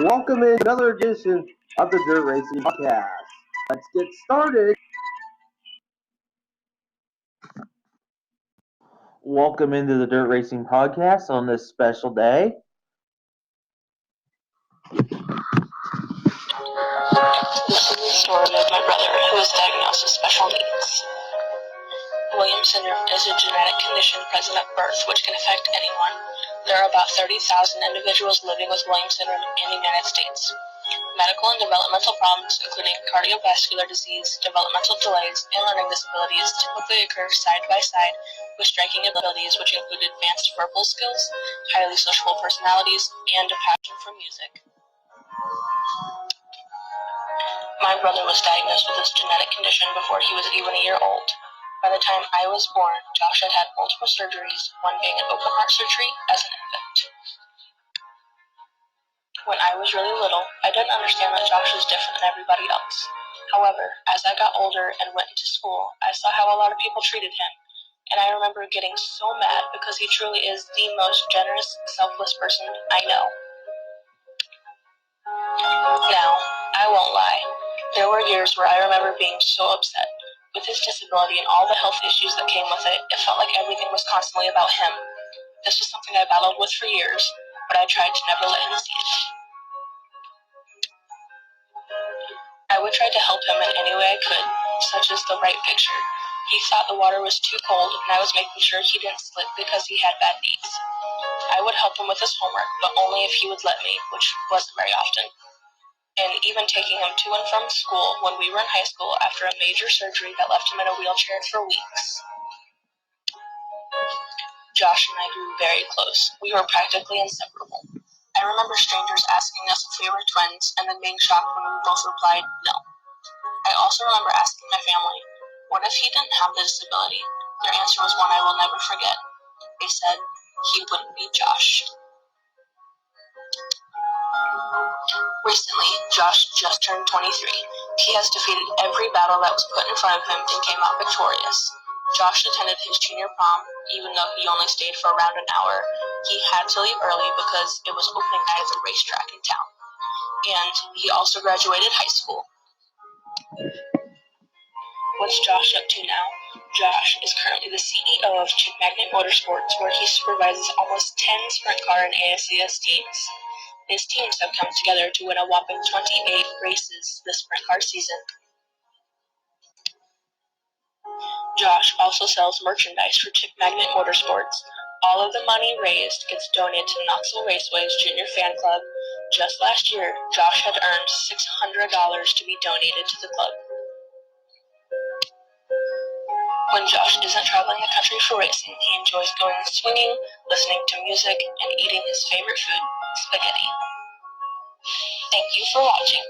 Welcome in another edition of the Dirt Racing Podcast. Let's get started. Welcome into the Dirt Racing Podcast on this special day. This is the story of my brother who was diagnosed with special needs. Williams syndrome is a genetic condition present at birth which can affect anyone. There are about 30,000 individuals living with Williams syndrome in the United States. Medical and developmental problems, including cardiovascular disease, developmental delays, and learning disabilities, typically occur side by side with striking abilities which include advanced verbal skills, highly sociable personalities, and a passion for music. My brother was diagnosed with this genetic condition before he was even a year old. By the time I was born, Josh had had multiple surgeries, one being an open heart surgery as an infant. When I was really little, I didn't understand that Josh was different than everybody else. However, as I got older and went into school, I saw how a lot of people treated him, and I remember getting so mad because he truly is the most generous, selfless person I know. Now, I won't lie. There were years where I remember being so upset. With his disability and all the health issues that came with it, it felt like everything was constantly about him. This was something I battled with for years, but I tried to never let him see it. I would try to help him in any way I could, such as the right picture. He thought the water was too cold, and I was making sure he didn't slip because he had bad knees. I would help him with his homework, but only if he would let me, which wasn't very often. And even taking him to and from school when we were in high school after a major surgery that left him in a wheelchair for weeks. Josh and I grew very close. We were practically inseparable. I remember strangers asking us if we were twins and then being shocked when we both replied no. I also remember asking my family, what if he didn't have the disability? Their answer was one I will never forget. They said, he wouldn't be Josh. Recently, Josh just turned 23. He has defeated every battle that was put in front of him and came out victorious. Josh attended his junior prom, even though he only stayed for around an hour. He had to leave early because it was opening night of the racetrack in town. And he also graduated high school. What's Josh up to now? Josh is currently the CEO of Manget Motorsports, where he supervises almost 10 sprint car and ASCS teams. His teams have come together to win a whopping 28 races this sprint car season. Josh also sells merchandise for Manget Motorsports. All of the money raised gets donated to Knoxville Raceway's Junior Fan Club. Just last year, Josh had earned $600 to be donated to the club. When Josh isn't traveling the country for racing, he enjoys going swinging, listening to music, and eating his favorite food, spaghetti. Thank you for watching.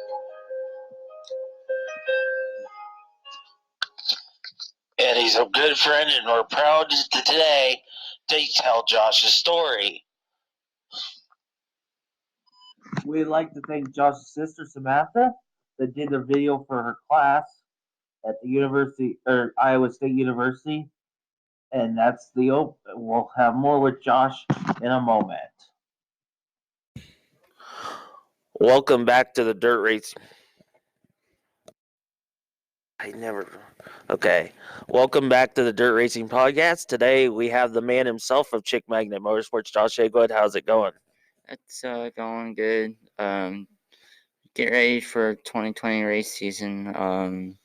And he's a good friend, and we're proud today to tell Josh's story. We'd like to thank Josh's sister Samantha that did the video for her class at the Iowa State University. And that's the open. We'll have more with Josh in a moment. Welcome back to the Dirt Racing. Welcome back to the Dirt Racing Podcast. Today we have the man himself of Chick Magnet Motorsports, Josh Haygood. How's it going? It's going good. Get ready for 2020 race season.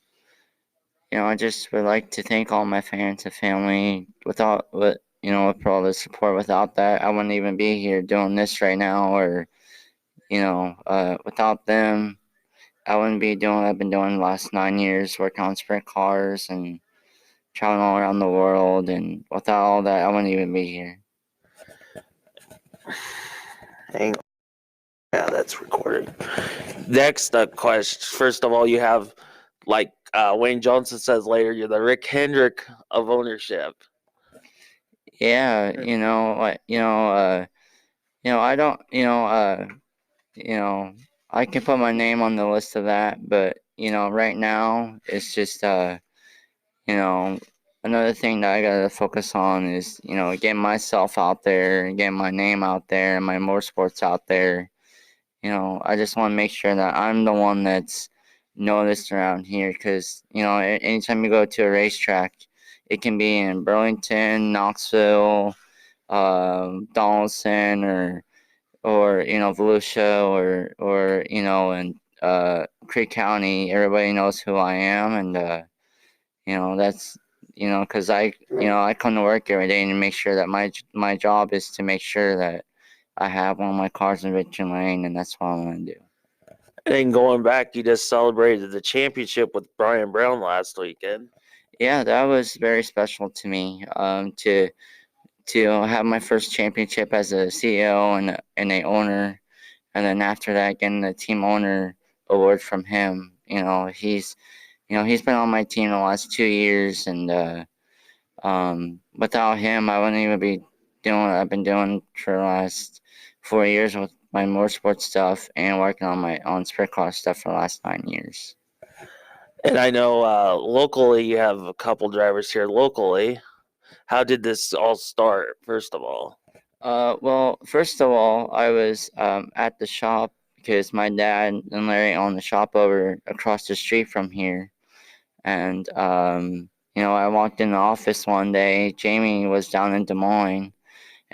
I just would like to thank all my fans and family. For all the support. Without that, I wouldn't even be here doing this right now. Or, without them, I wouldn't be doing what I've been doing the last 9 years, working on sprint cars and traveling all around the world. And without all that, I wouldn't even be here. Hang on. Yeah, that's recorded. Next question. First of all, you have, like Wayne Johnson says later, you're the Rick Hendrick of ownership. Yeah, I can put my name on the list of that, but, right now, it's just, another thing that I gotta focus on is, getting myself out there, getting my name out there, and my motorsports out there, I just want to make sure that I'm the one that's noticed around here, because anytime you go to a racetrack, it can be in Burlington, Knoxville, Donaldson, or Volusia, or in Creek County. Everybody knows who I am, and that's because I come to work every day and make sure that my job is to make sure that I have one of my cars in Richmond Lane, and that's what I want to do. And then going back, you just celebrated the championship with Brian Brown last weekend. Yeah, that was very special to me. To have my first championship as a CEO and a owner, and then after that, getting the team owner award from him. He's been on my team the last 2 years, and without him, I wouldn't even be doing what I've been doing for the last 4 years with my motorsports stuff and working on my own sprint car stuff for the last 9 years. And I know locally you have a couple drivers here locally. How did this all start, first of all? Well, first of all, I was at the shop because my dad and Larry own the shop over across the street from here. And, I walked in the office one day. Jamie was down in Des Moines.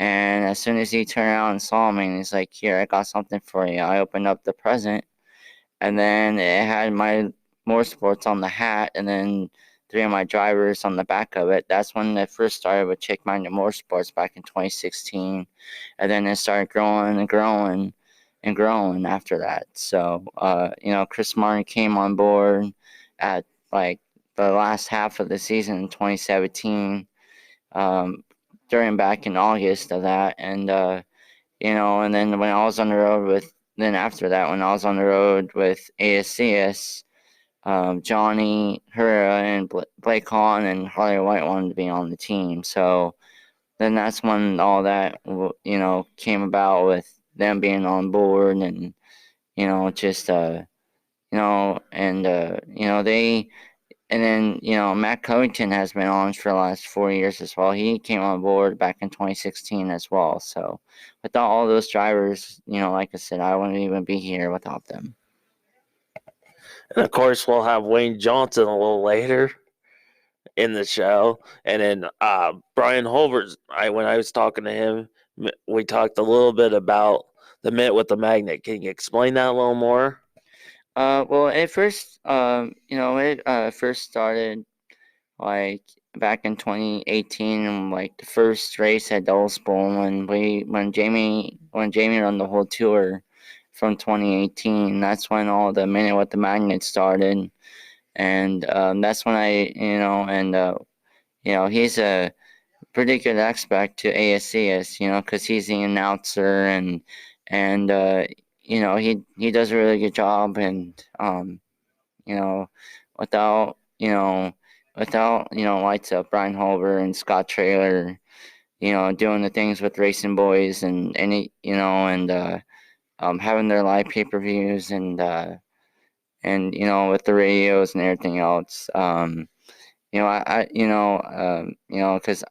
And as soon as he turned around and saw me, and he's like, "Here, I got something for you." I opened up the present, and then it had my motorsports on the hat, and then 3 of my drivers on the back of it. That's when it first started with Chick Magnet Motorsports back in 2016, and then it started growing and growing and growing after that. So, Chris Martin came on board at like the last half of the season in 2017, during back in August of that, and and then when I was on the road then after that, when I was on the road with ASCS, Johnny Herrera and Blake Hahn and Harley White wanted to be on the team. So then that's when all that, came about with them being on board, and, just, they, and then, Matt Covington has been on for the last 4 years as well. He came on board back in 2016 as well. So without all those drivers, like I said, I wouldn't even be here without them. And of course, we'll have Wayne Johnson a little later in the show. And then Brian Holbert, when I was talking to him, we talked a little bit about the Mint with the Magnet. Can you explain that a little more? Well, it first, first started like back in 2018, and like the first race at Dulles Bowl when Jamie run the whole tour from 2018. That's when all the Minute with the Magnet started, and that's when he's a pretty good expert to ASCS, because he's the announcer, and he does a really good job, and you know, without lights up Brian Holber and Scott Trailer, doing the things with Racing Boys and having their live pay-per-views and with the radios and everything else. Because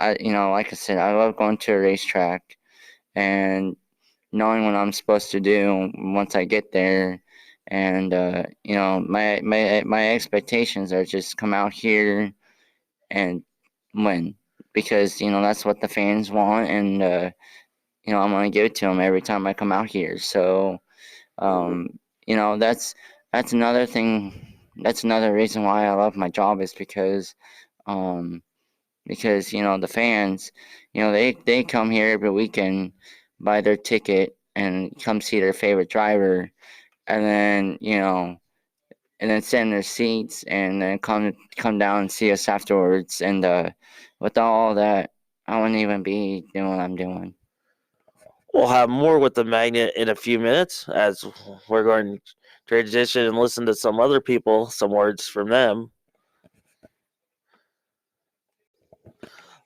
like I said, I love going to a racetrack and knowing what I'm supposed to do once I get there. And my expectations are just come out here and win, because that's what the fans want, and I'm gonna give it to them every time I come out here. So that's another thing. That's another reason why I love my job, is because the fans, they come here every weekend, buy their ticket, and come see their favorite driver, and then sit in their seats, and then come down and see us afterwards. And without all that, I wouldn't even be doing what I'm doing. We'll have more with the Magnet in a few minutes, as we're going to transition and listen to some other people, some words from them.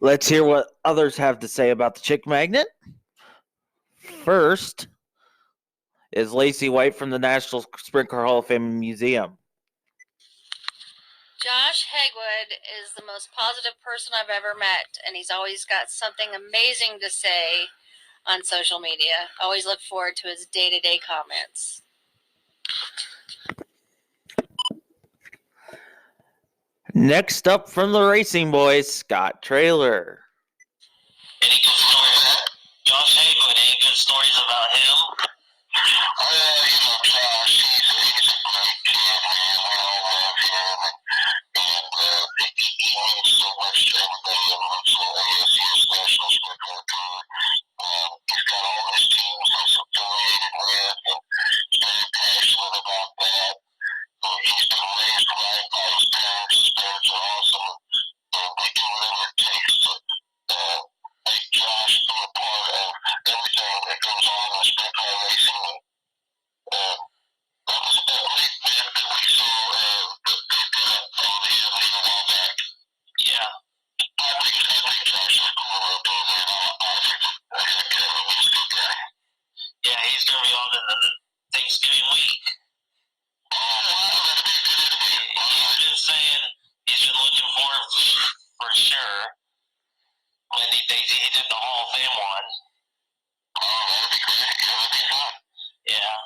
Let's hear what others have to say about the Chick Magnet. First is Lacey White from the National Sprint Car Hall of Fame Museum. Josh Hegwood is the most positive person I've ever met, and he's always got something amazing to say on social media. Always look forward to his day-to-day comments. Next up from the Racing Boys, Scott Trailer. Any good stories? Josh Hagewood, any good stories about him? Josh, he's a great kid, man. We all love him. And he means so much to everybody that works for ASCS National Sprint Car Tour. He's got all his teams he's affiliated with, and he's very passionate about that. He's been raised right by his parents. His parents are awesome. They do whatever it takes to make Josh be a part of everything that goes on in sprint car racing. And that was a great bit that we saw that they did from him a while back. Yeah. I think Josh is cool up there, man. I think Kevin is a good guy. Yeah, he's going to be on in the Thanksgiving week. He's been saying he's been looking for sure. When he did the Hall of Fame one. Oh, that'd be great. That'd be fun. Yeah.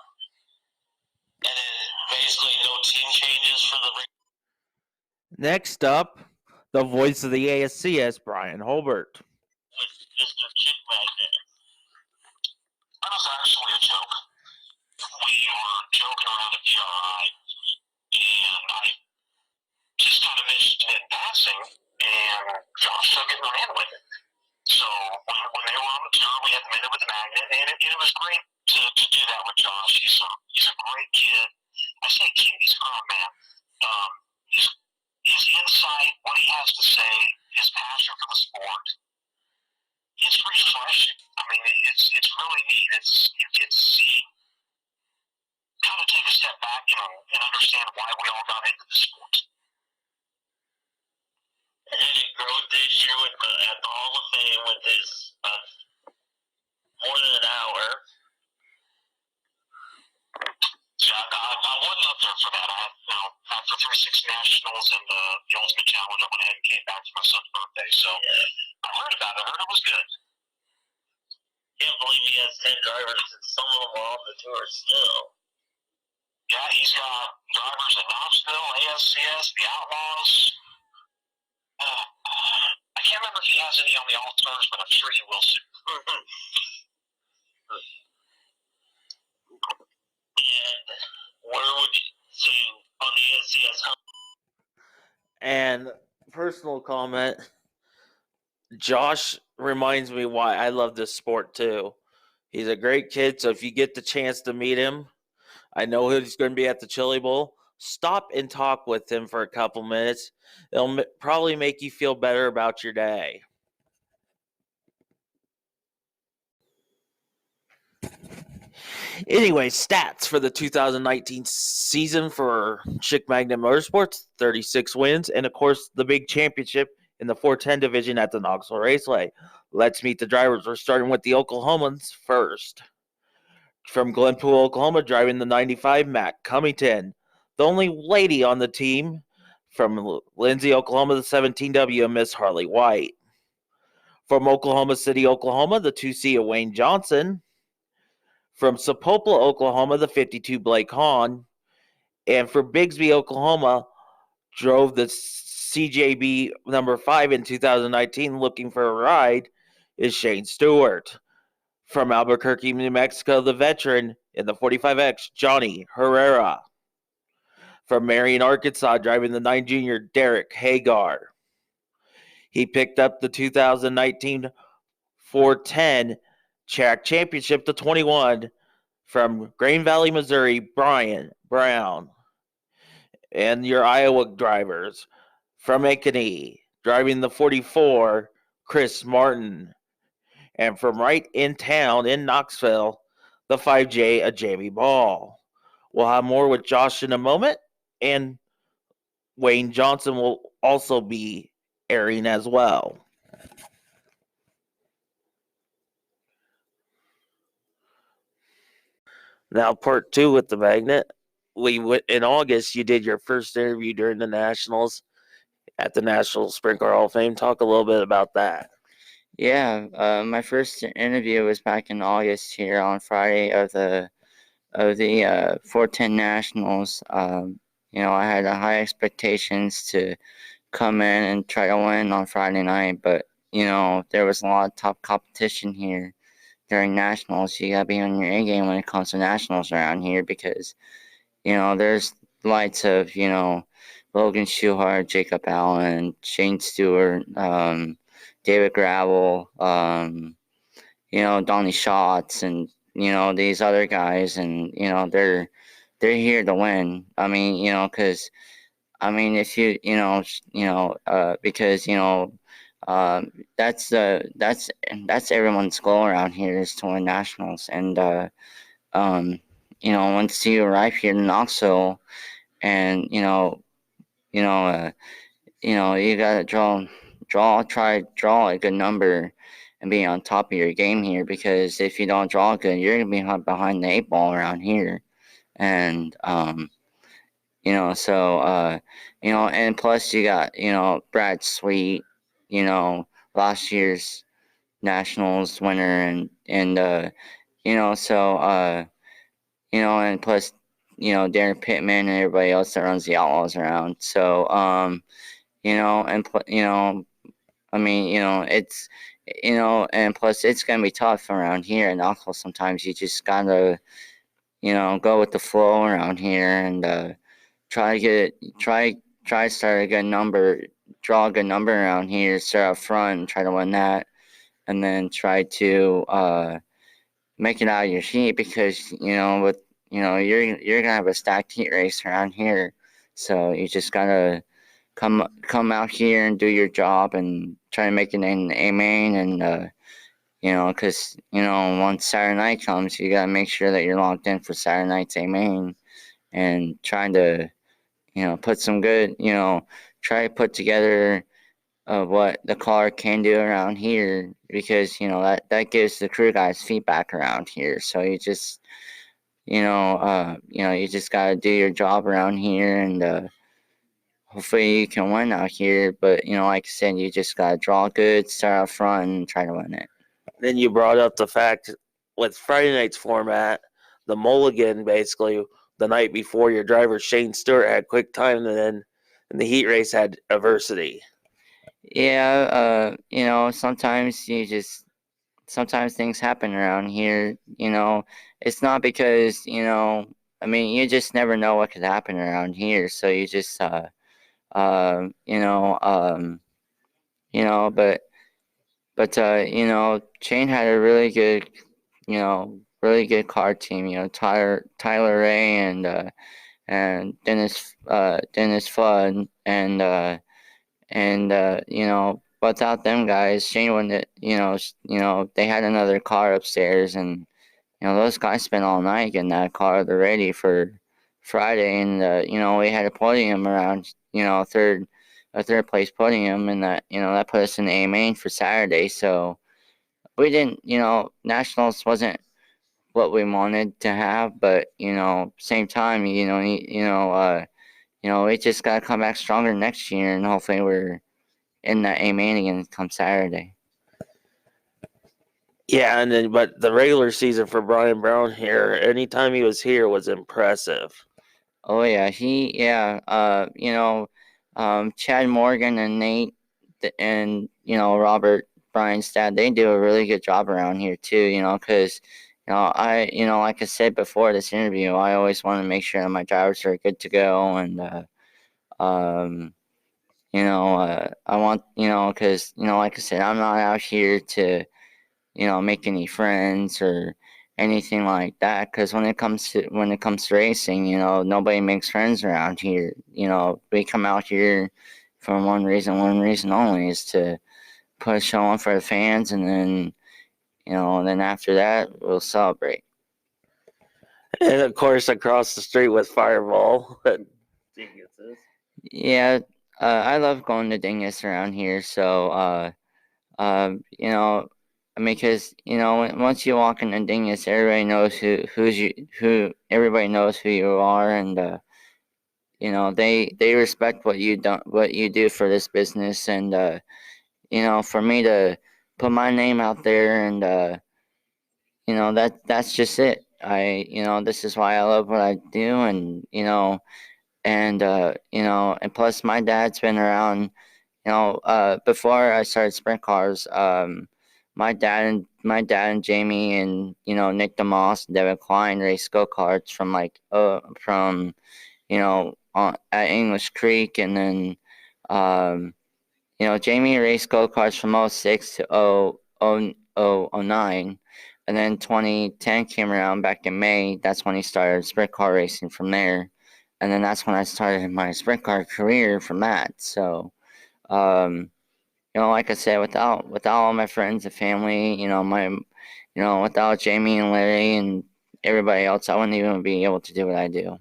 And then basically no team changes for the. Next up, the voice of the ASCS, Brian Holbert. Mr. Chick Magnet. That was actually a joke. We were joking around at PRI, and I just kind of mentioned it in passing, and Josh took it and ran with it. So when they were on the tour, we had the minute with the magnet, and it was great to do that with Josh. He's a great kid. I say kid, he's a grown man. His insight, what he has to say, his passion for the sport, it's refreshing. I mean, it's really neat. You get to see, kind of take a step back, and understand why we all got into the sport. And it growed this year at the Hall of Fame with his more than an hour. Yeah, I wasn't up there for that. After 3-6 Nationals and the Ultimate Challenge, I went ahead and came back for my son's birthday. So I heard about it. I heard it was good. Can't believe he has 10 drivers and some of them are on the tour still. Yeah, he's got drivers at Knoxville, ASCS, the Outlaws. I can't remember if he has any on the All-Stars, but I'm sure he will soon. And where would you see on the ASCS? And personal comment, Josh reminds me why I love this sport too. He's a great kid, so if you get the chance to meet him, I know he's going to be at the Chili Bowl. Stop and talk with him for a couple minutes. It'll probably make you feel better about your day. Anyway, stats for the 2019 season for Chick Magnet Motorsports: 36 wins, and of course the big championship in the 410 division at the Knoxville Raceway. Let's meet the drivers. We're starting with the Oklahomans first. From Glenpool, Oklahoma, driving the 95, Matt Cummington. The only lady on the team from Lindsay, Oklahoma, the 17W, Miss Harley White. From Oklahoma City, Oklahoma, the 2C of Wayne Johnson. From Sapopla, Oklahoma, the 52 Blake Hahn. And for Bigsby, Oklahoma, drove the CJB number 5 in 2019, looking for a ride, is Shane Stewart. From Albuquerque, New Mexico, the veteran in the 45X, Johnny Herrera. From Marion, Arkansas, driving the 9 Junior, Derek Hagar. He picked up the 2019 410 track championship to 21 from Green Valley, Missouri, Brian Brown. And your Iowa drivers, from Ankeny, driving the 44, Chris Martin. And from right in town in Knoxville, the 5J of Jamie Ball. We'll have more with Josh in a moment, and Wayne Johnson will also be airing as well. Now, part 2 with the Magnet. In August, you did your first interview during the Nationals at the National Sprint Car Hall of Fame. Talk a little bit about that. Yeah, my first interview was back in August here on Friday of the the 410 nationals. I had high expectations to come in and try to win on Friday night, but there was a lot of top competition here during nationals. You gotta be on your A game when it comes to nationals around here because there's lights of Logan Schuhart, Jacob Allen, Shane Stewart, David Gravel, Donnie Schatz, and these other guys, and they're here to win. I mean, because if because that's everyone's goal around here is to win nationals, and um, once you arrive here in Knoxville, and you gotta draw a good number, and be on top of your game here, because if you don't draw good, you're gonna be behind the eight ball around here, and and plus you got Brad Sweet, last year's nationals winner, and plus Darren Pittman and everybody else that runs the Outlaws around. So I mean, and plus it's gonna be tough around here in Knoxville. Sometimes you just gotta go with the flow around here, and try to start a good number, draw a good number around here, start up front and try to win that, and then try to make it out of your heat, because you're gonna have a stacked heat race around here, so you just gotta come out here and do your job and try to make it in A main, and because once Saturday night comes, you gotta make sure that you're locked in for Saturday night's A main, and trying to put some good, try to put together what the car can do around here, because that gives the crew guys feedback around here. So you just you just gotta do your job around here, and hopefully you can win out here. But like I said, you just gotta draw good, start out front, and try to win it. Then you brought up the fact with Friday night's format, the mulligan basically the night before your driver Shane Stewart had quick time, and then in the heat race had adversity. Yeah, sometimes things happen around here. It's not because I mean, you just never know what could happen around here. So you just uh, you know, um, but Shane had a really good car team. Tyler Ray and Dennis Flood, and without them guys, Shane wouldn't. They had another car upstairs, and those guys spent all night getting that car ready for Friday, and we had a podium around a third place podium, and that put us in the A main for Saturday. So we didn't, nationals wasn't what we wanted to have, but same time, we just gotta come back stronger next year, and hopefully we're in that A main again come Saturday. Yeah, and then but the regular season for Brian Brown here, anytime he was here, was impressive. Oh yeah, Chad Morgan and Nate and Robert Bryan's dad, they do a really good job around here too. Because like I said before this interview, I always want to make sure that my drivers are good to go, and I want because like I said, I'm not out here to make any friends or anything like that, because when it comes to racing, nobody makes friends around here. We come out here for one reason only, is to put a show on for the fans, and then after that we'll celebrate. And of course, across the street with Fireball. Yeah, I love going to Dingus around here, so I mean, because once you walk in Dingus, everybody knows who everybody knows who you are, and they respect what you do for this business, and for me to put my name out there, and that's just it. this is why I love what I do, and and plus my dad's been around. Before I started sprint cars, my dad and Jamie and Nick DeMoss and Devin Klein raced go karts from at English Creek, and then Jamie raced go karts from '06 to 09, and then 2010 came around back in May. That's when he started sprint car racing from there, and then that's when I started my sprint car career from that. So. Um, like I said, without all my friends and family, without Jamie and Larry and everybody else, I wouldn't even be able to do what I do.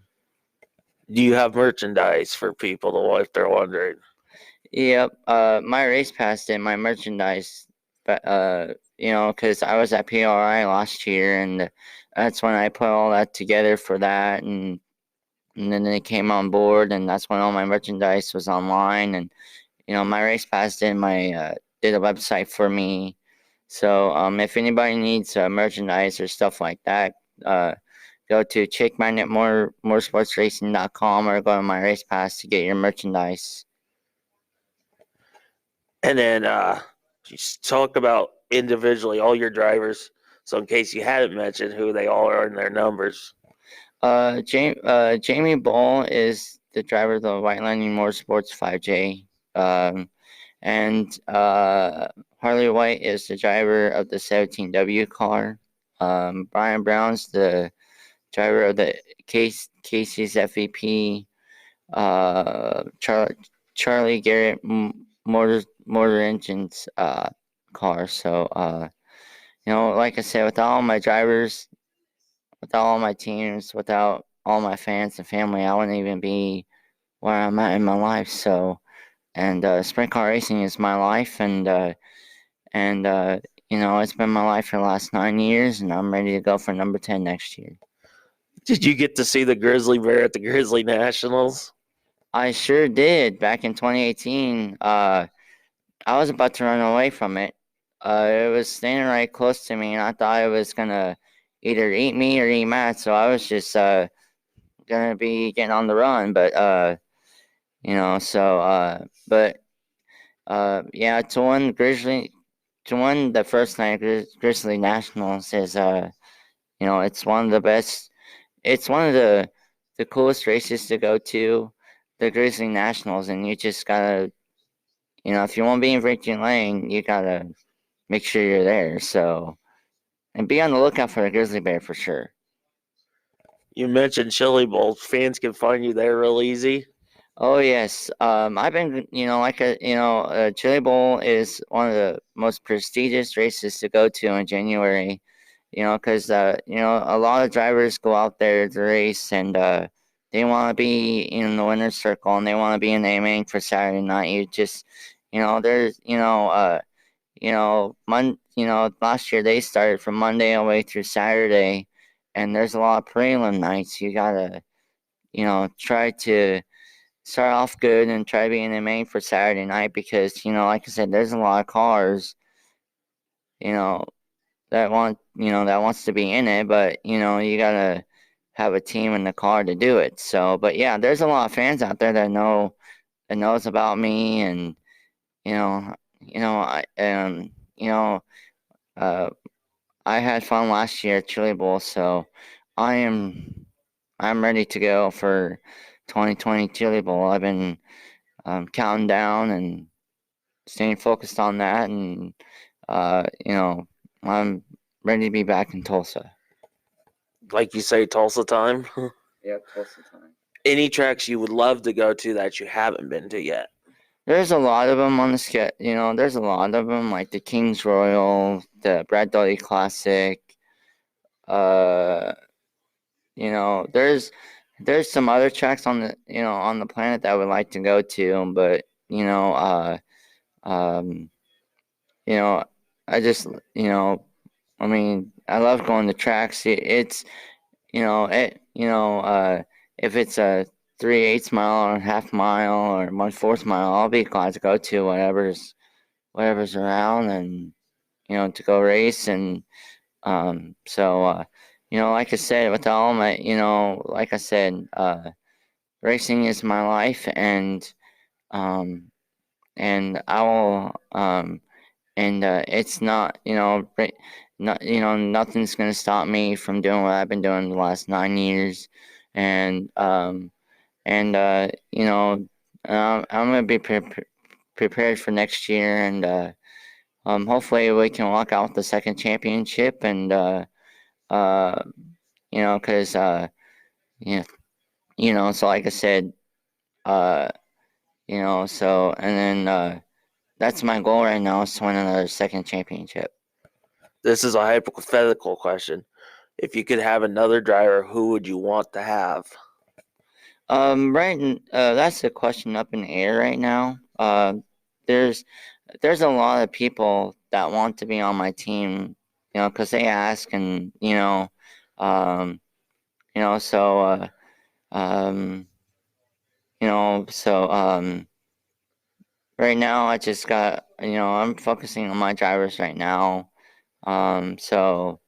Do you have merchandise for people to if they're wondering? Yep. My race pass and my merchandise, but because I was at PRI last year, and that's when I put all that together for that, and then they came on board, and that's when all my merchandise was online, and my race pass did a website for me. So if anybody needs merchandise or stuff like that, go to motorsportsracing.com or go to my race pass to get your merchandise. And then just talk about individually all your drivers. So in case you hadn't mentioned who they all are and their numbers. Jamie Bull is the driver of the White Lightning Motorsports 5J. And Harley White is the driver of the 17W car. Brian Brown's the driver of the Casey's FVP. Charlie Garrett motor engines car. So like I said, without all my drivers, without all my teams, without all my fans and family, I wouldn't even be where I'm at in my life. So, and sprint car racing is my life, and it's been my life for the last 9 years, and I'm ready to go for number 10 next year. Did you get to see the grizzly bear at the Grizzly Nationals? I sure did. Back in 2018, I was about to run away from it. It was standing right close to me, and I thought it was gonna either eat me or eat Matt. So I was just gonna be getting on the run, but yeah, to win the first night Grizzly Nationals is it's one of the best. It's one of the coolest races to go to, the Grizzly Nationals, and you just gotta, if you want to be in Victory Lane, you gotta make sure you're there. So, and be on the lookout for the grizzly bear for sure. You mentioned Chili Bowl. Fans can find you there real easy. Oh yes, I've been, Chili Bowl is one of the most prestigious races to go to in January. Because a lot of drivers go out there to race, and they want to be in the winner's circle, and they want to be in the main for Saturday night. You just, there's, last year they started from Monday all the way through Saturday, and there's a lot of prelim nights. You gotta, try to start off good and try to be in the main for Saturday night because, like I said, there's a lot of cars, you know, that wants to be in it, but you gotta have a team in the car to do it. So, but yeah, there's a lot of fans out there that knows about me, and I uh, I had fun last year at Chili Bowl, so I am I'm ready to go for 2020 Chili Bowl. I've been counting down and staying focused on that, and I'm ready to be back in Tulsa. Like you say, Tulsa time. Yeah, Tulsa time. Any tracks you would love to go to that you haven't been to yet? There's a lot of them on the skit. There's a lot of them, like the Kings Royal, the Brad Daugherty Classic. Uh, there's some other tracks on the planet that I would like to go to, but um, you know, I just I mean, I love going to tracks. It's if it's a 3/8 mile or half mile or 1/4 mile, I'll be glad to go to whatever's around, and to go race, and like I said, with all my, like I said, racing is my life, um, and I will, and it's not, not, nothing's gonna stop me from doing what I've been doing the last 9 years, and I'm gonna be prepared for next year, and hopefully we can walk out with the second championship, and uh, because yeah, so like I said, uh, so and then that's my goal right now is to win another second championship. This is a hypothetical question. If you could have another driver, who would you want to have? That's a question up in the air right now. There's there's a lot of people that want to be on my team, because they ask, and um, so um, right now I just got, I'm focusing on my drivers right now. So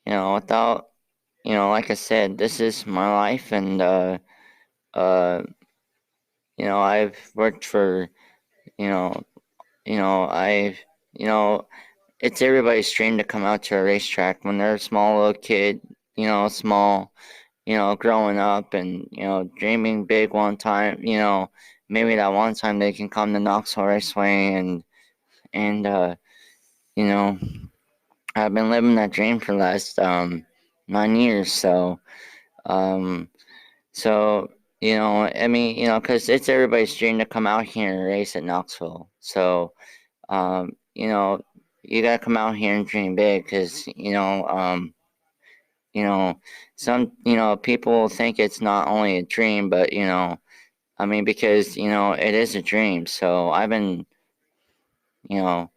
without, like I said, this is my life, and uh, I've worked for, you know, I've, it's everybody's dream to come out to a racetrack when they're a small little kid, small, growing up, and, dreaming big one time, maybe that one time they can come to Knoxville Raceway, and, you know, I've been living that dream for the last, 9 years, um, so, I mean, because it's everybody's dream to come out here and race at Knoxville, so, um, you know, you gotta come out here and dream big, because you know, some people think it's not only a dream, but I mean, because it is a dream. So I've been you know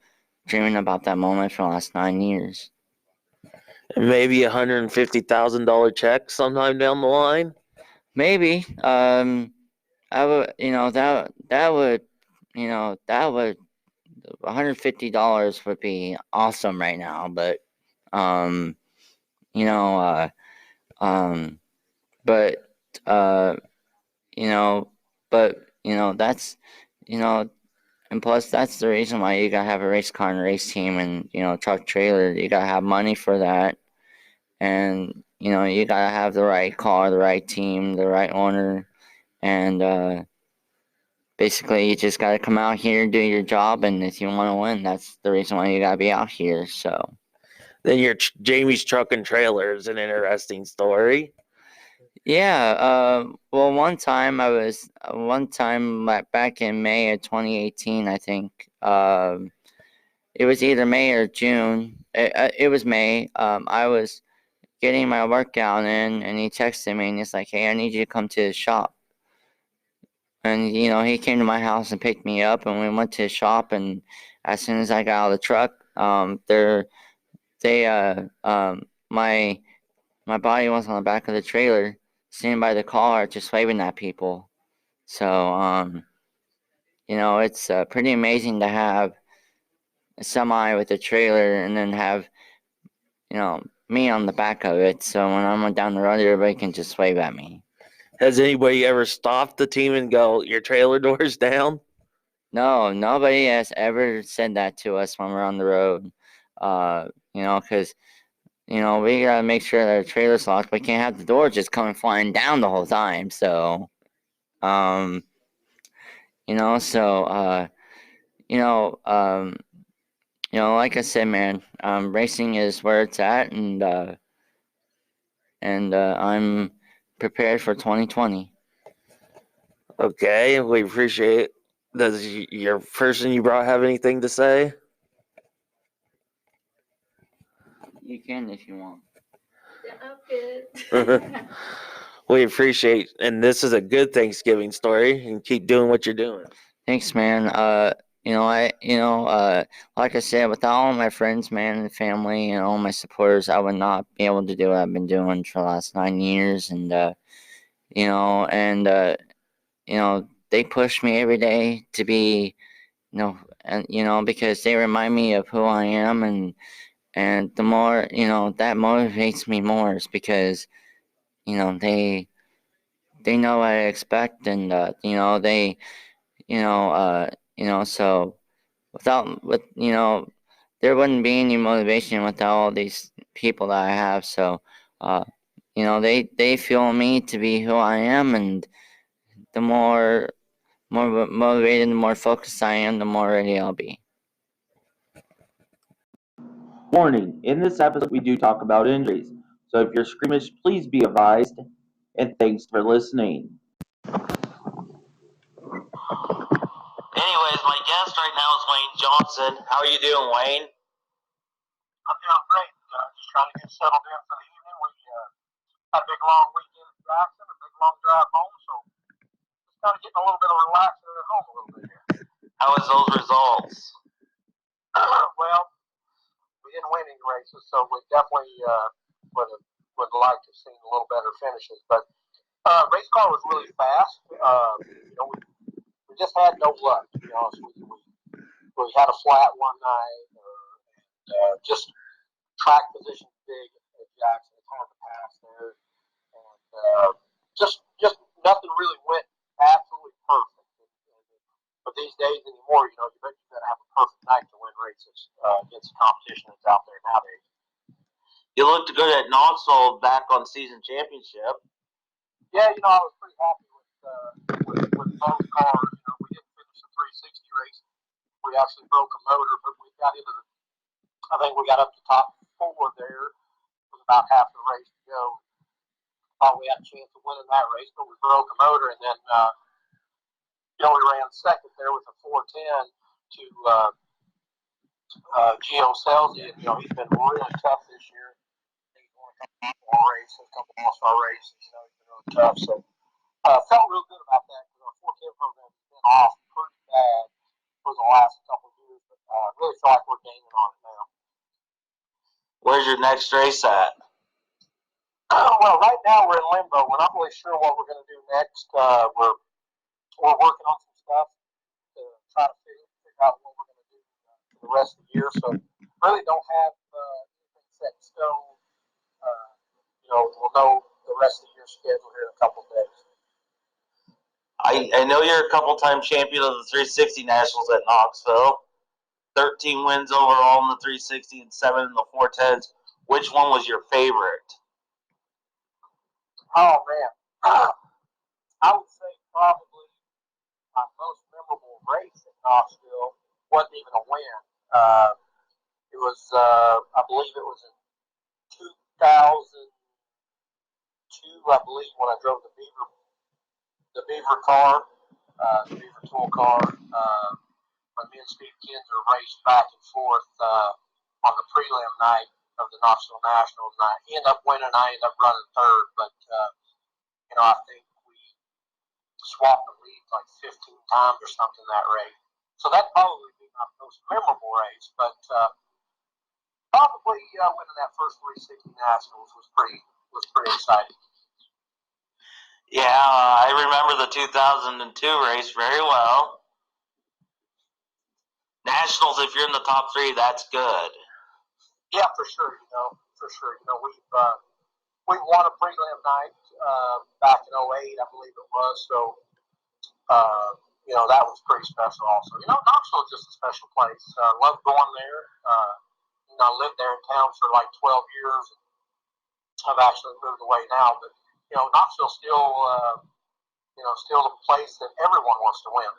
dreaming about that moment for the last 9 years. And maybe $150,000 check sometime down the line? Maybe I would that would that would $150 would be awesome right now, but um you know um but uh you know but that's you know and plus that's the reason why you gotta have a race car and a race team, and truck trailer. You gotta have money for that, and you gotta have the right car, the right team, the right owner, and basically you just gotta come out here and do your job, and if you want to win, that's the reason why you gotta be out here. So Then your Jamie's Truck and Trailer is an interesting story. yeah, well, one time back in May of 2018, I think. It was either May or June. It was May. I was getting my workout in, and he texted me, and he's like, "Hey, I need you to come to the shop." And he came to my house and picked me up, and we went to the shop. And as soon as I got out of the truck, they my body was on the back of the trailer, sitting by the car, just waving at people. So it's pretty amazing to have a semi with a trailer, and then have me on the back of it. So when I'm down the road, everybody can just wave at me. Has anybody ever stopped the team and go, your trailer door's down? No, nobody has ever said that to us when we're on the road. Because we gotta make sure that our trailer's locked. We can't have the door just coming flying down the whole time. So, um, so you know, um, like I said, man, racing is where it's at, and I'm prepared for 2020. Okay, we appreciate it. Does your person you brought have anything to say? You can if you want. I'm good. We appreciate, and this is a good Thanksgiving story, and keep doing what you're doing. Thanks, man. Like I said, without all my friends, man, and family, and all my supporters, I would not be able to do what I've been doing for the last 9 years. And they push me every day to be, and because they remind me of who I am, And the more, that motivates me more is because, they know what I expect, and they, so there wouldn't be any motivation without all these people that I have. So, they feel me to be who I am, and the more motivated, the more focused I am, the more ready I'll be. Warning, in this episode we do talk about injuries, so if you're squeamish, please be advised, and thanks for listening. Anyways, my guest right now is Wayne Johnson. How are you doing, Wayne? I'm doing great. Just trying to get settled in for the evening. We had a big long weekend in Jackson, a big long drive home, so just kind of getting a little bit of relaxing at home a little bit here. How was those results? Well, we didn't win any races, so we definitely would like to have seen a little better finishes. But race car was really fast. We just had no luck, to be honest with you. We had a flat one night, and just track position big at Jackson. It's hard to pass there, and just nothing really went absolutely perfect. But these days anymore, you got to have a perfect night to win races against the competition that's out there nowadays. You looked good at Knoxville back on season championship. Yeah, I was pretty happy with both cars. We didn't finish the 360 race. We actually broke a motor, but we got I think we got up to top 4 there with about half the race to go. Thought we had a chance of winning that race, but we broke a motor, and then we ran second there with a 410 to Gio Selzy, and he's been really tough this year. He's won a couple all-star races. He's been really tough, so felt real good about that because our 410 program has been off pretty bad for the last couple of years, but really feel like we're gaining on it now. Where's your next race at? Well, right now we're in limbo. We're not really sure what we're going to do next. We're working on some stuff to try to figure out what we're going to do for the rest of the year. So really don't have anything set in stone. We'll know the rest of the year's schedule here in a couple of days. I know you're a couple-time champion of the 360 Nationals at Knoxville. 13 wins overall in the 360 and 7 in the 410s. Which one was your favorite? Oh, man. I would say probably my most memorable race at Knoxville wasn't even a win. It was, I believe it was in 2002, I believe, when I drove the Beaver car, the Beaver tool car. When me and Steve Kinzer raced back and forth on the prelim night of the Knoxville Nationals, and he ended up winning, and I ended up running third. But I think we swapped the lead like 15 times or something that race. So that'd probably be my most memorable race. But probably winning that first 360 Nationals was pretty exciting. Yeah, I remember the 2002 race very well. Nationals, if you're in the top 3, that's good. Yeah, for sure. We won a prelim night back in 2008, I believe it was. So that was pretty special. Also, Knoxville is just a special place. Love going there. I lived there in town for like 12 years. I've actually moved away now, but Knoxville's still a place that everyone wants to win.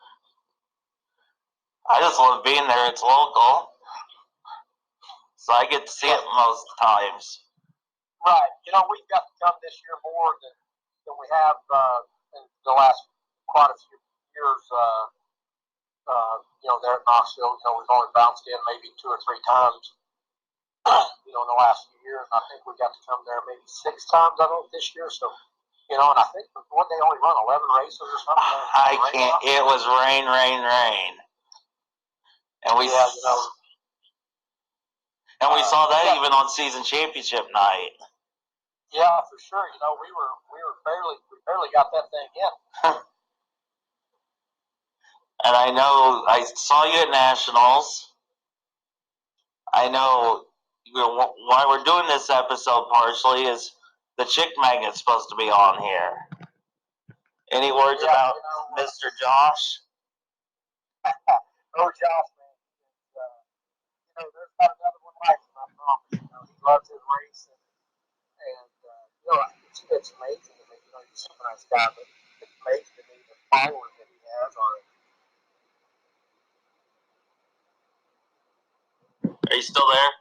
I just love being there. It's local, so I get to see it most times. Right. We've got to come this year more than we have in the last quite a few years. There at Knoxville, we've only bounced in maybe 2 or 3 times. In the last few years, and I think we got to come there maybe 6 times. I think this year. So, and I think one day only run 11 races or something. I can't. It was rain, and we saw that even on season championship night. Yeah, for sure. We barely got that thing in. And I know I saw you at Nationals. I know why we're doing this episode partially is the chick magnet's supposed to be on here. Any words about Mr. Josh? Oh, Josh, man. There's not another one like him, I promise. He loves his race, and it's amazing to me. He's such a nice guy, but it's amazing to me the followers that he has already. Are you still there?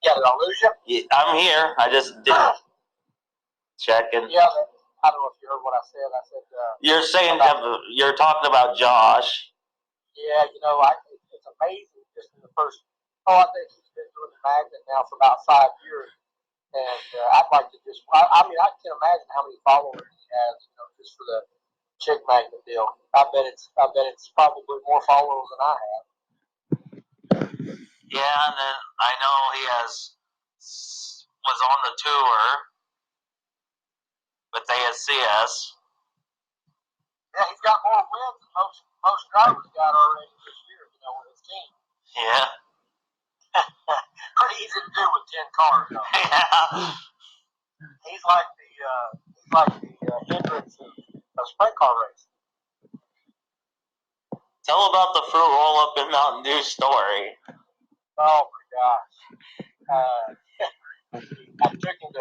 Yeah, did I lose you? Yeah, I'm here. I just didn't check. Yeah, I don't know if you heard what I said. I said you're saying you're talking about Josh. Yeah, it's amazing just in the first. I think he's been doing the magnet now for about 5 years, and I'd like to just. I mean, I can't imagine how many followers he has, just for the chick magnet deal. I bet it's probably more followers than I have. Yeah, and then I know he was on the tour with ASCS. Yeah, he's got more wins than most drivers got already this year. With his team. Yeah. Pretty easy to do with 10 cars, though. Yeah. He's like the Hendricks of sprint car racing. Tell about the fruit roll up in Mountain Dew story. Oh my gosh. I took him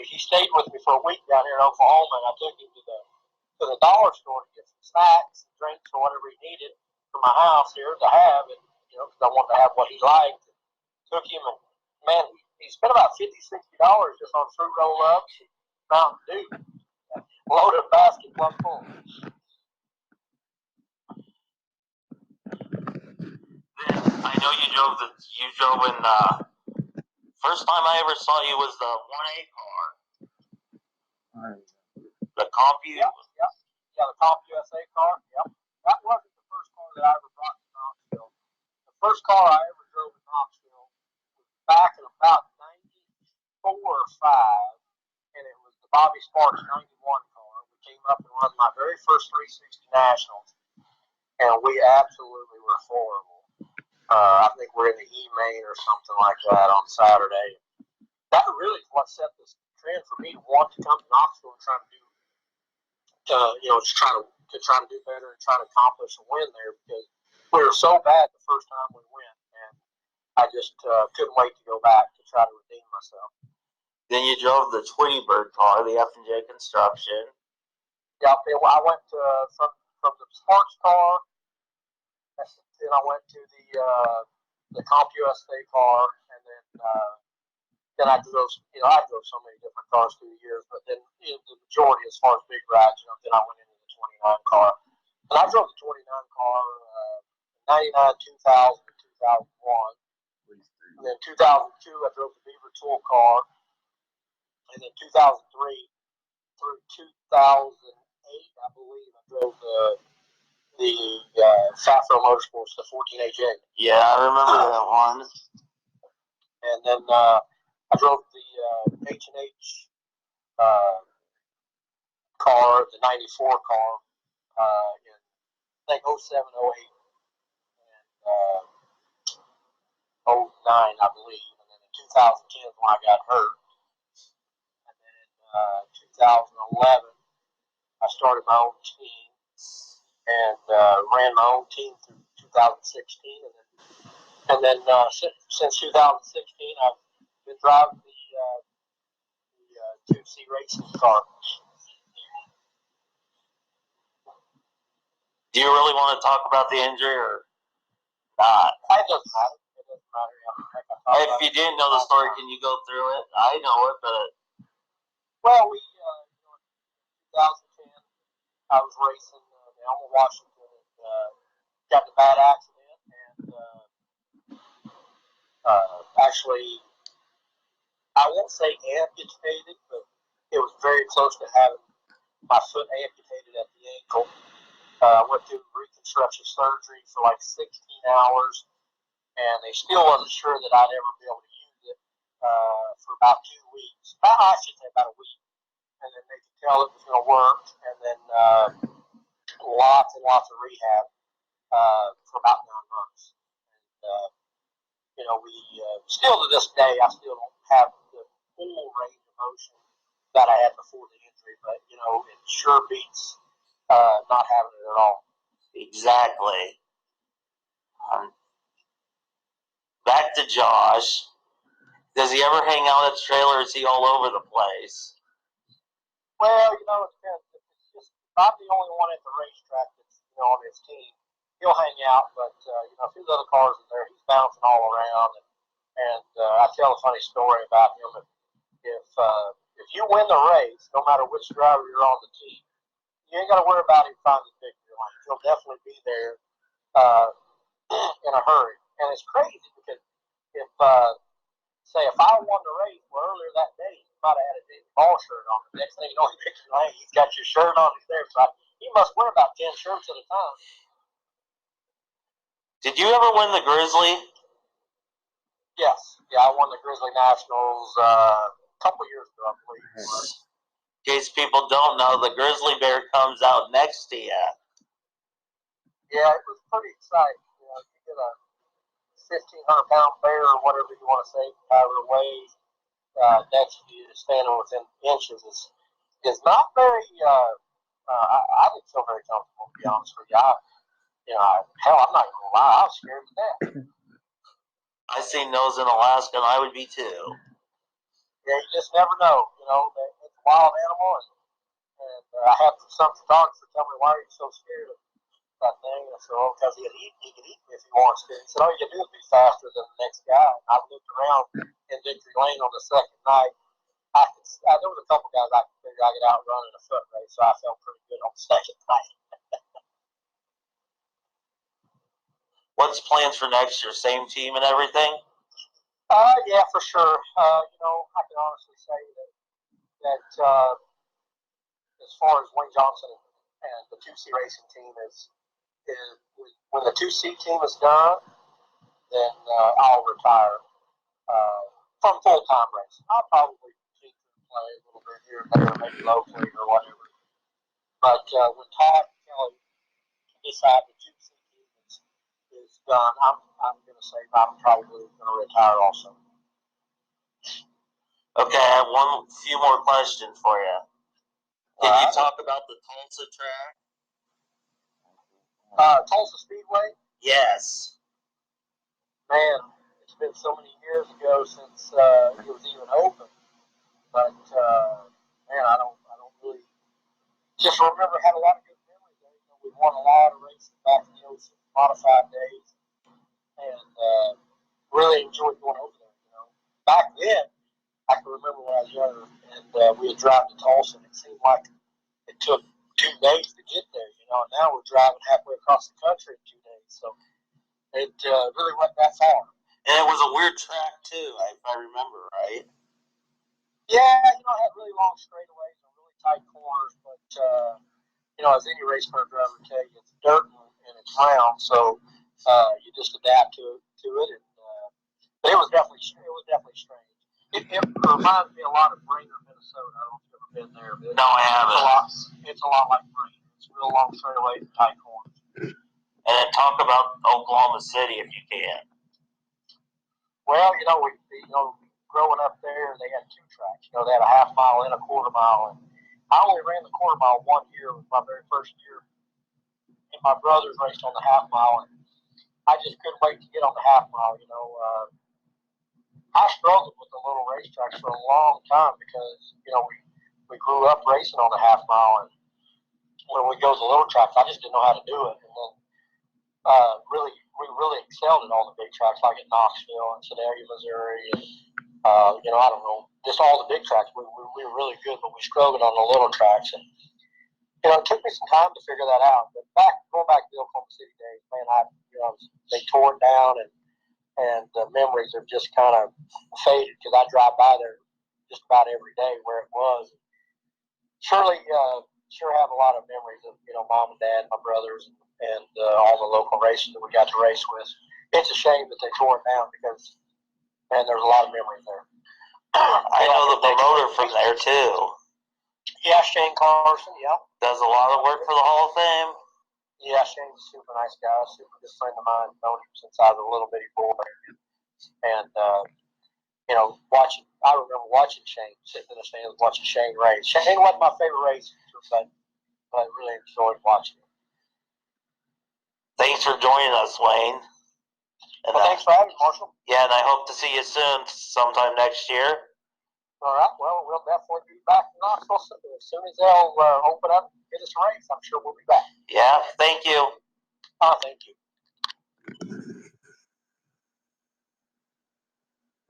he stayed with me for a week down here in Oklahoma, and I took him to the dollar store to get some snacks and drinks or whatever he needed for my house here to have, and because I wanted to have what he liked. Took him, and man, he spent about $50-$60 just on fruit roll ups and Mountain Dew. Loaded basket plumb full. I know you drove in first time I ever saw you was the 1A car. The Comp Yeah, the Comp USA car. Yep. That wasn't the first car that I ever brought to Knoxville. The first car I ever drove in Knoxville was back in about 94 or 5, and it was the Bobby Sparks 91 car. We came up and run my very first 360 Nationals, and we absolutely were horrible. I think we're in the E-Main or something like that on Saturday. That really is what set this trend for me to want to come to Knoxville and try to do, just try to do better and try to accomplish a win there, because we were so bad the first time we went, and I just couldn't wait to go back to try to redeem myself. Then you drove the Tweety Bird car, the F&J Construction. Yeah, I went from the Sparks car. Then I went to the Comp USA car, and then I drove so many different cars through the years. But then the majority, as far as big rides, then I went into the 29 car, and I drove the 29 car, 99, 2000, and 2001. And then 2002, I drove the Beaver Tool car, and then 2003 through 2008, I believe, I drove the Safro Motorsports, the 14AJ. Yeah, I remember that one. And then I drove the H&H car, the 94 car, in, I think, 07, 08, and 09, I believe. And then in 2010 when I got hurt. And then in 2011, I started my own team and ran my own team through 2016. And then since 2016, I've been driving the 2C racing car. Do you really want to talk about the injury or not? It doesn't matter. If you didn't know the story, can you go through it? I know it, but... Well, in 2010, I was racing in Elma, Washington, and got in a bad accident, and actually, I won't say amputated, but it was very close to having my foot amputated at the ankle. I went through reconstructive surgery for like 16 hours, and they still wasn't sure that I'd ever be able to use it for about 2 weeks. I should say about a week. And then they could tell it was going to work, and then lots and lots of rehab for about 9 months. And we still to this day, I still don't have the full range of motion that I had before the injury, but it sure beats not having it at all. Exactly. Back to Josh. Does he ever hang out at the trailer? Or is he all over the place? Well, it depends. It's just I'm the only one at the racetrack that's on his team. He'll hang out, but if his other cars are there, he's bouncing all around. And I tell a funny story about him. If you win the race, no matter which driver you're on the team, you ain't got to worry about him finding the victory lane. He'll definitely be there in a hurry. And it's crazy because if I won the race, earlier that day, he might have had a David Ball shirt on. The next thing you know, he picks your lane. He's got your shirt on. He's there. So he must wear about 10 shirts at a time. Did you ever win the Grizzly? Yes. Yeah, I won the Grizzly Nationals a couple years ago, I believe. In case people don't know, the grizzly bear comes out next to you. Yeah, it was pretty exciting. You get a 1,500-pound bear or whatever you want to say, however it weighs, next to you, standing within inches is not very. I didn't feel very comfortable, to be honest with you. Hell, I'm not gonna lie, I was scared to death. I seen those in Alaska, and I would be too. Yeah, you just never know. It's a wild animal, and I had some photographer tell me, "Why are you so scared of that thing?" And I said, "Oh, because he could eat me if he wants to." He said, "All you can do is be faster than the next guy." And I looked around in Victory Lane on the second night. There was a couple guys I could figure I could outrun in a foot race, so I felt pretty good on the second night. What's plans for next year? Same team and everything? Yeah, for sure. I can honestly say that as far as Wayne Johnson and the 2C racing team is when the 2C team is done, then I'll retire from full-time racing. I'll probably keep and play a little bit here and there, maybe locally or whatever. But when Todd and Kelly decide the 2C team is done, I'm going to say I'm probably going to retire also. Okay, I have few more questions for you. Can you talk about the Tulsa track? Tulsa Speedway? Yes. Man, it's been so many years ago since it was even open. But man, I don't really just remember had a lot of good memories there. We won a lot of races back in the modified days, and really enjoyed going over there. Back then, I can remember when I was younger, and we would drive to Tulsa, and it seemed like it took 2 days to get there. And now we're driving halfway across the country in 2 days. So it really wasn't that far. And it was a weird track too, if I remember right. Yeah, it had really long straightaways and really tight corners, but as any race car driver will tell you, it's dirt and it's round, so you just adapt to it. And but it was definitely strange. It reminds me a lot of Brainerd, Minnesota. I don't know if you've ever been there, but no, I haven't. It's a lot like Brainerd. It's real long straightaways and tight corners. And then talk about Oklahoma City if you can. Well, we growing up there, they had 2 tracks. They had a half-mile and a quarter-mile. And I only ran the quarter-mile 1 year. It was my very first year. And my brothers raced on the half-mile, and I just couldn't wait to get on the half-mile. I struggled with the little racetracks for a long time because, we grew up racing on the half-mile, and when we go to the little tracks, I just didn't know how to do it. And then we really excelled at all the big tracks, like at Knoxville and Sedalia, Missouri, and I don't know, just all the big tracks. We were really good, but we struggled on the little tracks, and it took me some time to figure that out. But going back to the Oklahoma City days, man, they tore it down, and the memories have just kind of faded because I drive by there just about every day where it was. Sure have a lot of memories of mom and dad, my brothers, and all the local races that we got to race with. It's a shame that they tore it down because, man, there's a lot of memories there. I know the promoter from there too. Yeah, Shane Carson. Yeah, does a lot of work for the Hall of Fame. Yeah, Shane's a super nice guy, super good friend of mine. Known him since I was a little bitty boy. And I remember watching Shane, sitting in the stands watching Shane race. Shane wasn't my favorite racer, but I really enjoyed watching him. Thanks for joining us, Wayne. And Well, thanks for having me, Marshall. Yeah, and I hope to see you soon, sometime next year. All right. Well, we'll definitely be back in Knoxville as soon as they'll open up and get us a race. I'm sure we'll be back. Yeah, thank you. Thank you.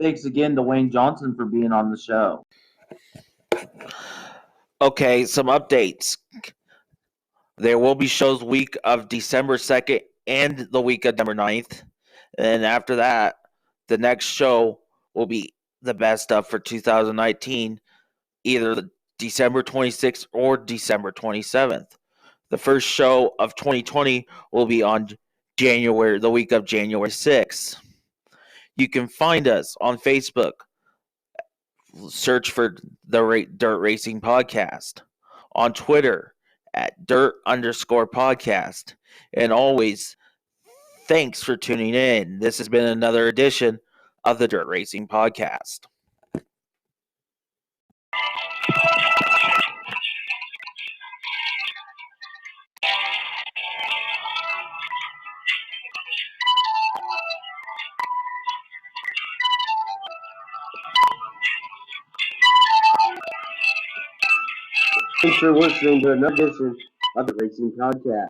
Thanks again to Wayne Johnson for being on the show. Okay, some updates. There will be shows week of December 2nd and the week of December 9th. And after that, the next show will be the best of for 2019, either the December 26th or December 27th. The first show of 2020 will be on the week of January 6th. You can find us on Facebook. Search for the Dirt Racing Podcast. On Twitter at Dirt_podcast. And always, thanks for tuning in. This has been another edition of the Dirt Racing Podcast. Thanks for listening to another edition of the Racing Podcast.